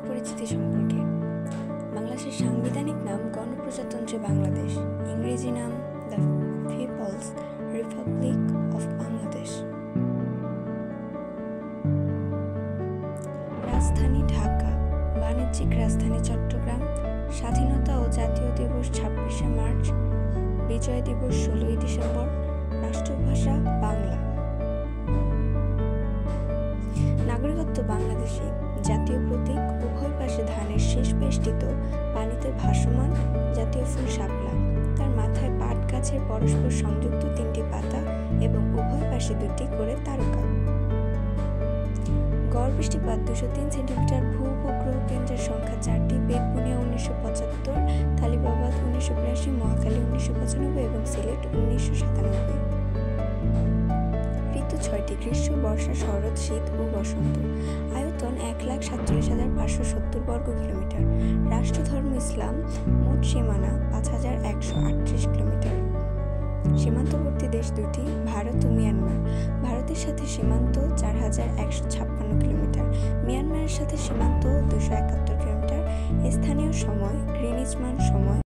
পরিচিতি সম্পর্কে। বাংলাদেশের সাংবিধানিক নাম গণপ্রজাতন্ত্রী বাংলাদেশ, ইংরেজি নাম the people's republic of Bangladesh. রাজধানী ঢাকা, বাণিজ্যিক রাজধানী চট্টগ্রাম। স্বাধীনতা ও জাতীয় দিবস 26শে মার্চ, বিজয় দিবস 16ই ডিসেম্বর। রাষ্ট্রভাষা বাংলা। নাগরিকত্ব বাংলাদেশী। জাতীয় প্রতীক উভয় পাশে ধানের শীষ বেষ্টিত, পানিতে ভাসমান। জাতীয় ফুল শাপলা। তার মাথায় পাট গাছের পরস্পর সংযুক্ত 3টি পাতা এবং উভয় পাশে 2টি করে তারকা। গড় বৃষ্টিপাত 203 সেন্টিমিটার। ভূ উপগ্রহ কেন্দ্রের সংখ্যা 4টি। বেতবুনিয়া 1975, তালিবাবাদ 1982, মহাখালী 1995 এবং সিলেট 1997। ঋতু 6টি: গ্রীষ্ম, বর্ষা, শরৎ, শীত ও বসন্ত। আয়তন 1,47,570 বর্গ কিলোমিটার। রাষ্ট্রধর্ম ইসলাম। মোট সীমানা 5,138 কিলোমিটার। সীমান্তবর্তী দেশ 2টি, ভারত ও মিয়ানমার। ভারতের সাথে সীমান্ত 4,156 কিলোমিটার। মিয়ানমারের সাথে সীমান্ত 271 কিলোমিটার। স্থানীয় সময় গ্রিনিচ মান সময়।